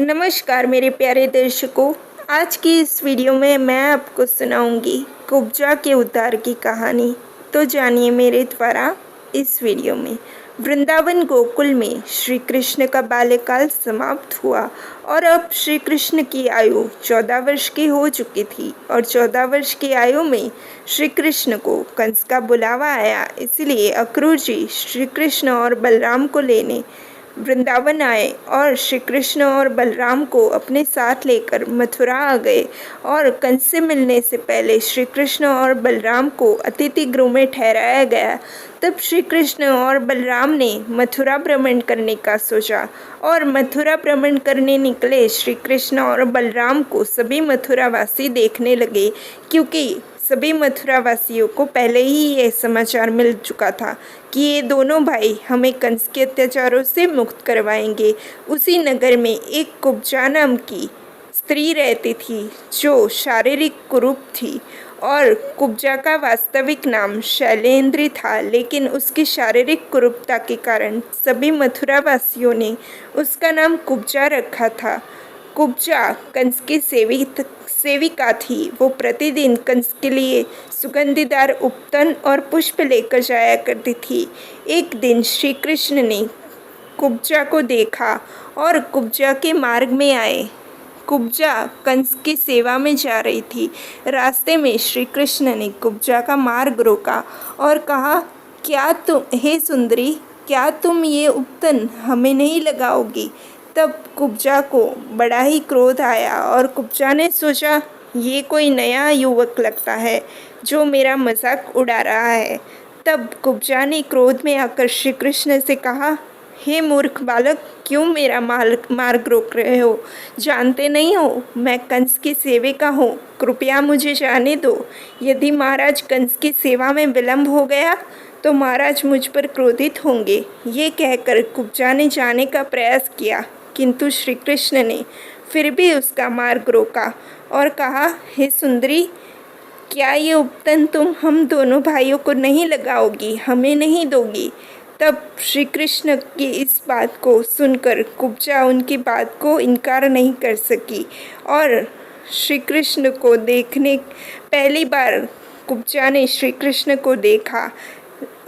नमस्कार मेरे प्यारे दर्शकों। आज की इस वीडियो में मैं आपको सुनाऊंगी कुब्जा के उद्धार की कहानी। तो जानिए मेरे द्वारा इस वीडियो में। वृंदावन गोकुल में श्री कृष्ण का बाल्यकाल समाप्त हुआ और अब श्री कृष्ण की आयु 14 वर्ष की हो चुकी थी और 14 वर्ष की आयु में श्री कृष्ण को कंस का बुलावा आया। इसलिए अक्रूर जी श्री कृष्ण और बलराम को लेने वृंदावन आए और श्री कृष्ण और बलराम को अपने साथ लेकर मथुरा आ गए। और कंस से मिलने से पहले श्री कृष्ण और बलराम को अतिथि गृह में ठहराया गया। तब श्री कृष्ण और बलराम ने मथुरा भ्रमण करने का सोचा और मथुरा भ्रमण करने निकले श्री कृष्ण और बलराम को सभी मथुरावासी देखने लगे, क्योंकि सभी मथुरावासियों को पहले ही यह समाचार मिल चुका था कि ये दोनों भाई हमें कंस के अत्याचारों से मुक्त करवाएंगे। उसी नगर में एक कुब्जा नाम की स्त्री रहती थी जो शारीरिक कुरूप थी और कुब्जा का वास्तविक नाम शैलेंद्री था, लेकिन उसकी शारीरिक कुरूपता के कारण सभी मथुरावासियों ने उसका नाम कुब्जा रखा था। कुब्जा कंस की सेविका थी। वो प्रतिदिन कंस के लिए सुगंधीदार उपटन और पुष्प लेकर जाया करती थी। एक दिन श्री कृष्ण ने कुब्जा को देखा और कुब्जा के मार्ग में आए। कुब्जा कंस की सेवा में जा रही थी। रास्ते में श्री कृष्ण ने कुब्जा का मार्ग रोका और कहा, हे सुंदरी, क्या तुम ये उपटन हमें नहीं लगाओगी? तब कुब्जा को बड़ा ही क्रोध आया और कुब्जा ने सोचा, ये कोई नया युवक लगता है जो मेरा मजाक उड़ा रहा है। तब कुब्जा ने क्रोध में आकर श्री कृष्ण से कहा, हे मूर्ख बालक, क्यों मेरा मार्ग रोक रहे हो? जानते नहीं हो मैं कंस की सेविका हूँ। कृपया मुझे जाने दो। यदि महाराज कंस की सेवा में विलंब हो गया तो महाराज मुझ पर क्रोधित होंगे। ये कहकर कुब्जा ने जाने का प्रयास किया, किंतु श्री कृष्ण ने फिर भी उसका मार्ग रोका और कहा, हे सुंदरी, क्या ये उपटन तुम हम दोनों भाइयों को नहीं लगाओगी, हमें नहीं दोगी? तब श्री कृष्ण की इस बात को सुनकर कुब्जा उनकी बात को इनकार नहीं कर सकी और श्री कृष्ण को देखने पहली बार कुब्जा ने श्री कृष्ण को देखा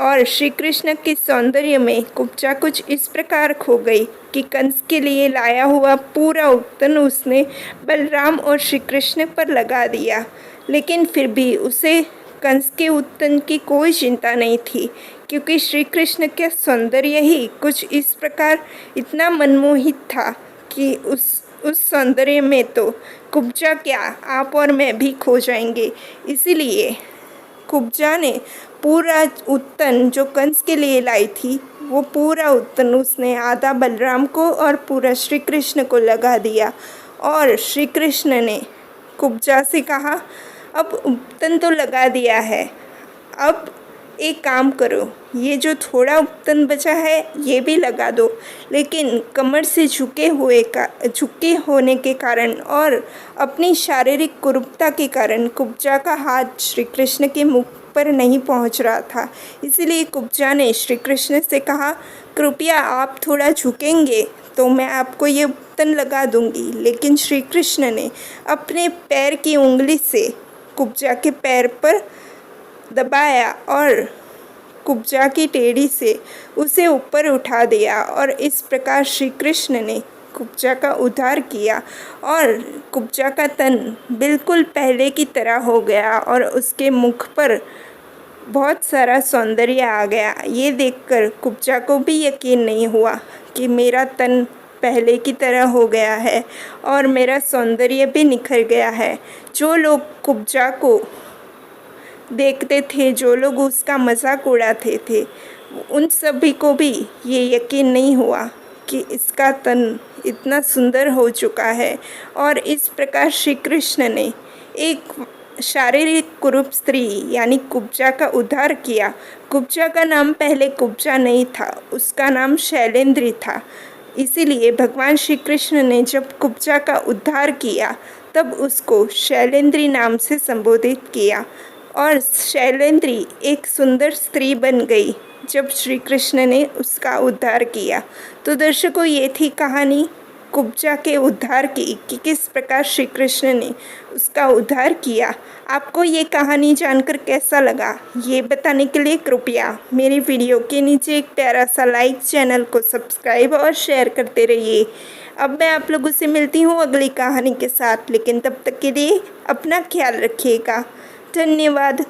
और श्री कृष्ण के सौंदर्य में कुब्जा कुछ इस प्रकार खो गई कि कंस के लिए लाया हुआ पूरा उपटन उसने बलराम और श्री कृष्ण पर लगा दिया। लेकिन फिर भी उसे कंस के उपटन की कोई चिंता नहीं थी, क्योंकि श्री कृष्ण का सौंदर्य ही कुछ इस प्रकार इतना मनमोहित था कि उस सौंदर्य में तो कुब्जा क्या, आप और मैं भी खो जाएंगे। इसीलिए कुब्जा ने पूरा उपटन जो कंस के लिए लाई थी, वो पूरा उपटन उसने आधा बलराम को और पूरा श्री कृष्ण को लगा दिया। और श्री कृष्ण ने कुब्जा से कहा, अब उपटन तो लगा दिया है, अब एक काम करो, ये जो थोड़ा उपटन बचा है ये भी लगा दो। लेकिन कमर से झुके होने के कारण और अपनी शारीरिक कुरूपता के कारण कुब्जा का हाथ श्री कृष्ण के मुख पर नहीं पहुंच रहा था। इसलिए कुब्जा ने श्री कृष्ण से कहा, कृपया आप थोड़ा झुकेंगे तो मैं आपको ये उपटन लगा दूंगी। लेकिन श्री कृष्ण ने अपने पैर की उंगली से कुब्जा के पैर पर दबाया और कुब्जा की टेड़ी से उसे ऊपर उठा दिया और इस प्रकार श्री कृष्ण ने कुब्जा का उद्धार किया और कुब्जा का तन बिल्कुल पहले की तरह हो गया और उसके मुख पर बहुत सारा सौंदर्य आ गया। ये देखकर कुब्जा को भी यकीन नहीं हुआ कि मेरा तन पहले की तरह हो गया है और मेरा सौंदर्य भी निखर गया है। जो लोग कुब्जा को देखते थे, जो लोग उसका मजाक उड़ाते थे, उन सभी को भी ये यकीन नहीं हुआ कि इसका तन इतना सुंदर हो चुका है। और इस प्रकार श्री कृष्ण ने एक शारीरिक कुरूप स्त्री यानी कुब्जा का उद्धार किया। कुब्जा का नाम पहले कुब्जा नहीं था, उसका नाम शैलेंद्री था। इसीलिए भगवान श्री कृष्ण ने जब कुब्जा का उद्धार किया तब उसको शैलेंद्री नाम से संबोधित किया और शैलेंद्री एक सुंदर स्त्री बन गई जब श्री कृष्ण ने उसका उद्धार किया। तो दर्शकों, ये थी कहानी कुब्जा के उद्धार की कि किस प्रकार श्री कृष्ण ने उसका उद्धार किया। आपको ये कहानी जानकर कैसा लगा ये बताने के लिए कृपया मेरी वीडियो के नीचे एक प्यारा सा लाइक, चैनल को सब्सक्राइब और शेयर करते रहिए। अब मैं आप लोगों से मिलती हूँ अगली कहानी के साथ, लेकिन तब तक के लिए अपना ख्याल रखिएगा। धन्यवाद।